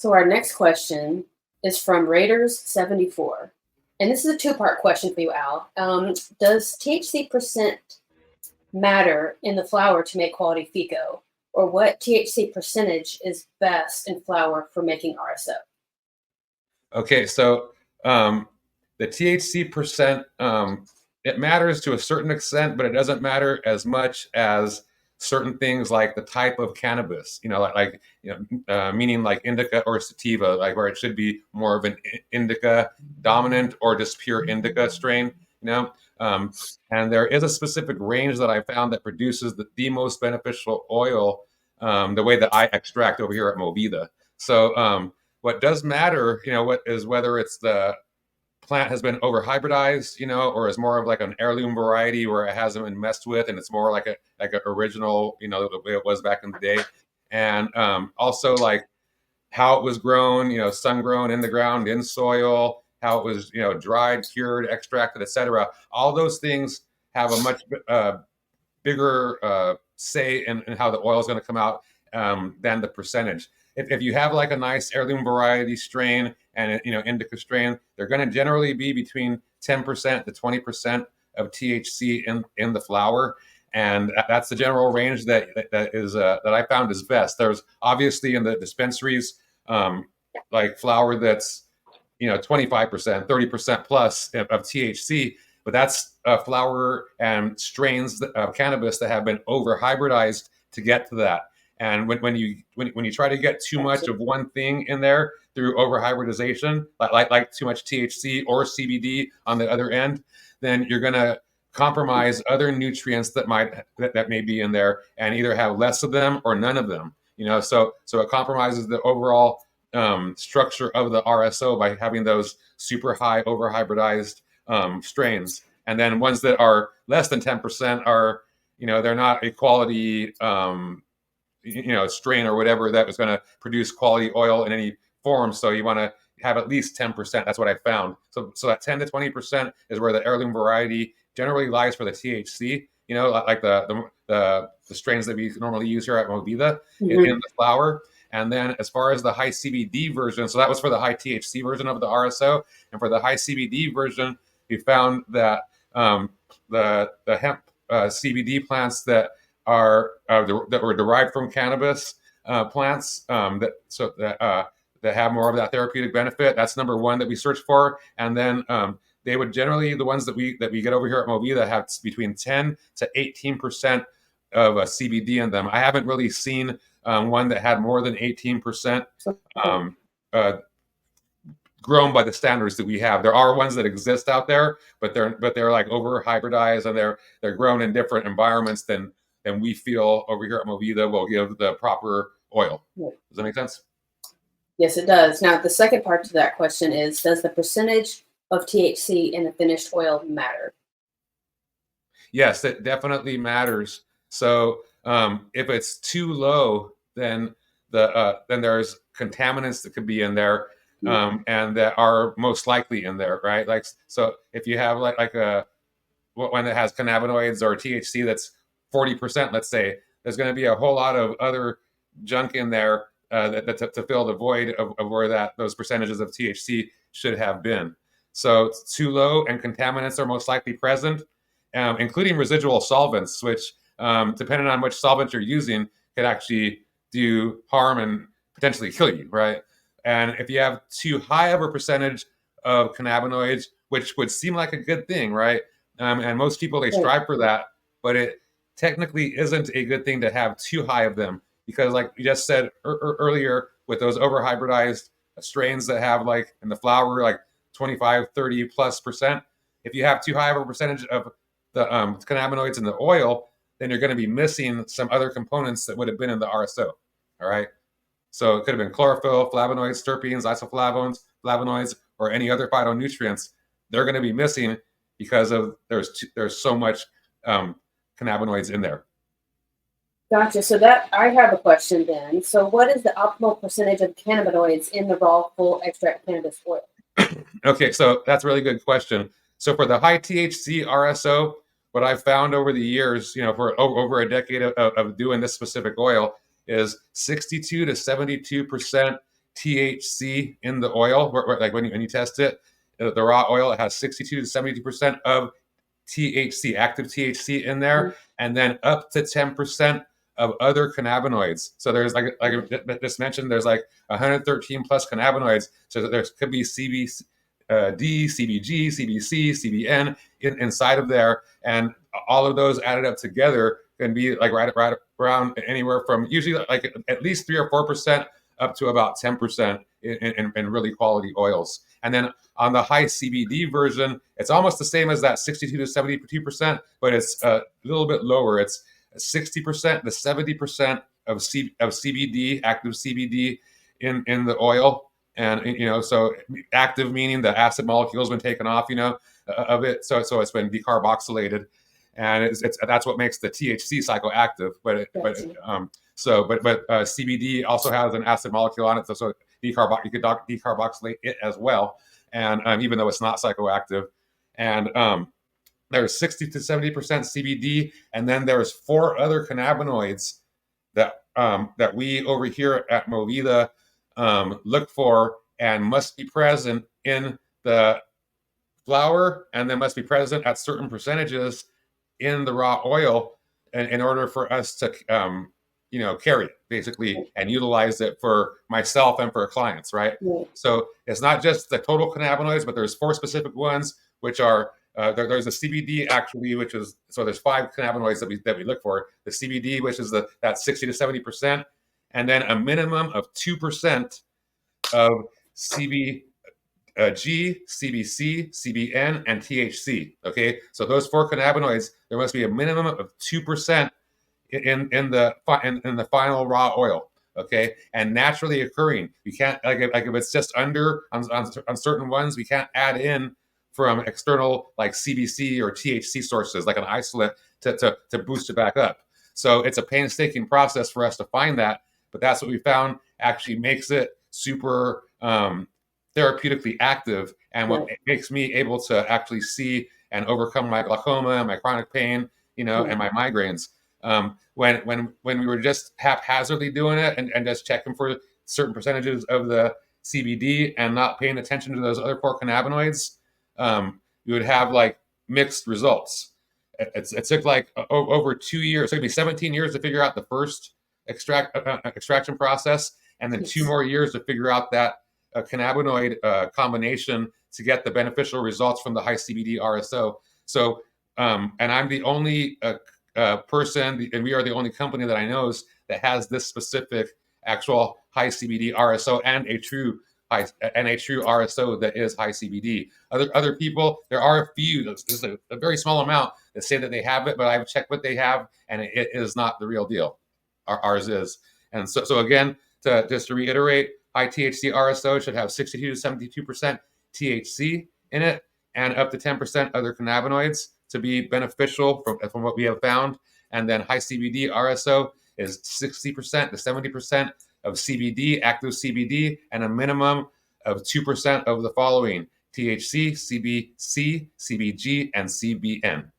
So our next question is from Raiders74. And this is a two-part question for you, Al. Does THC percent matter in the flower to make quality FICO? Or what THC percentage is best in flower for making RSO? Okay, so the THC percent, it matters to a certain extent, but it doesn't matter as much as certain things like the type of cannabis, meaning like indica or sativa, like where it should be more of an indica dominant or just pure indica strain, and there is a specific range that I found that produces the most beneficial oil, the way that I extract over here at Movida. So what does matter, whether it's the plant has been over hybridized, or is more of like an heirloom variety where it hasn't been messed with and it's more like an original, the way it was back in the day. And also like how it was grown, sun grown in the ground, in soil, how it was, dried, cured, extracted, etc. All those things have a much bigger say in how the oil is going to come out than the percentage. If you have like a nice heirloom variety strain and indica strain, they're going to generally be between 10% to 20% of THC in the flower, and that's the general range that I found is best. There's obviously in the dispensaries like flower that's 25%, 30% plus of THC, but that's flower and strains of cannabis that have been over hybridized to get to that. And when you try to get too much of one thing in there through over hybridization, like too much THC or CBD on the other end, then you're going to compromise other nutrients that may be in there and either have less of them or none of them. So it compromises the overall structure of the RSO by having those super high over hybridized strains. And then ones that are less than 10% are, they're not a quality strain or whatever that was going to produce quality oil in any form. So you want to have at least 10%. That's what I found. So that 10 to 20% is where the heirloom variety generally lies for the THC. Like the strains that we normally use here at Movida in the flower. And then as far as the high CBD version, so that was for the high THC version of the RSO. And for the high CBD version, we found that the hemp CBD plants that were derived from cannabis plants that have more of that therapeutic benefit. That's number one that we search for. And then they would generally, the ones that we get over here at Movida have between 10 to 18% of CBD in them. I haven't really seen one that had more than 18% grown by the standards that we have. There are ones that exist out there, but they're like over hybridized and they're grown in different environments than we feel over here at Movida will give the proper oil. Does that make sense? Yes, it does. Now, the second part to that question is, does the percentage of THC in the finished oil matter? Yes, it definitely matters. So if it's too low, then there's contaminants that could be in there and that are most likely in there, right? Like, so if you have like a one that has cannabinoids or THC that's 40%, let's say, there's going to be a whole lot of other junk in there to fill the void of where those percentages of THC should have been. So it's too low, and contaminants are most likely present, including residual solvents, which, depending on which solvent you're using, could actually do harm and potentially kill you, right? And if you have too high of a percentage of cannabinoids, which would seem like a good thing, right? And most people, they strive for that, but it technically isn't a good thing to have too high of them, because like you just said earlier, with those over hybridized strains that have like in the flower, like 25, 30 plus percent, if you have too high of a percentage of the cannabinoids in the oil, then you're going to be missing some other components that would have been in the RSO. All right. So it could have been chlorophyll, flavonoids, terpenes, flavonoids, or any other phytonutrients. They're going to be missing because of there's so much cannabinoids in there. Gotcha. So that I have a question then. So what is the optimal percentage of cannabinoids in the raw full extract cannabis oil? Okay, so that's a really good question. So for the high THC RSO, what I've found over the years, for over a decade of doing this specific oil, is 62 to 72% THC in the oil, like when you test it, the raw oil, it has 62 to 72% of THC, active THC in there, and then up to 10% of other cannabinoids. So there's like I just mentioned, there's like 113 plus cannabinoids. So there could be CBD, CBG, CBC, CBN inside of there, and all of those added up together can be like right around anywhere from usually like at least 3 or 4% up to about 10% in really quality oils. And then on the high CBD version, it's almost the same as that 62 to 72%, but it's a little bit lower. It's 60% to 70% of CBD, active CBD in the oil. And, so active meaning the acid molecule has been taken off, of it. So it's been decarboxylated. And that's what makes the THC psychoactive. But CBD also has an acid molecule on it, so you could decarboxylate it as well, and even though it's not psychoactive, and there's 60 to 70% CBD, and then there's 4 other cannabinoids that we over here at Movida look for and must be present in the flower, and then must be present at certain percentages in the raw oil, in order for us to carry it basically and utilize it for myself and for clients, right? So it's not just the total cannabinoids, but there's 4 specific ones, which are there's a CBD actually, which is, so there's 5 cannabinoids that we look for. The CBD, which is that 60 to 70%, and then a minimum of 2% of CBG, CBC, CBN, and THC. Okay, so those 4 cannabinoids, there must be a minimum of 2% in the final raw oil. Okay, and naturally occurring. We can't, like if it's just under on certain ones, we can't add in from external like CBC or THC sources like an isolate to boost it back up. So it's a painstaking process for us to find that, but that's what we found actually makes it super therapeutically active, and what makes me able to actually see and overcome my glaucoma, my chronic pain, and my migraines. When we were just haphazardly doing it and just checking for certain percentages of the CBD and not paying attention to those other 4 cannabinoids, we would have like mixed results. It took like over 2 years. It took me 17 years to figure out the first extraction process, and then 2 more years to figure out that cannabinoid combination to get the beneficial results from the high CBD RSO. So, and I'm the only person, and we are the only company that I know that has this specific actual high CBD RSO and a true RSO that is high CBD. Other people, there are a few, there's a very small amount that say that they have it, but I've checked what they have, and it is not the real deal. Ours is. And so again, just to reiterate, high THC RSO should have 62 to 72% THC in it, and up to 10% other cannabinoids to be beneficial from what we have found. And then high CBD RSO is 60% to 70% of CBD, active CBD, and a minimum of 2% of the following: THC, CBC, CBG, and CBN.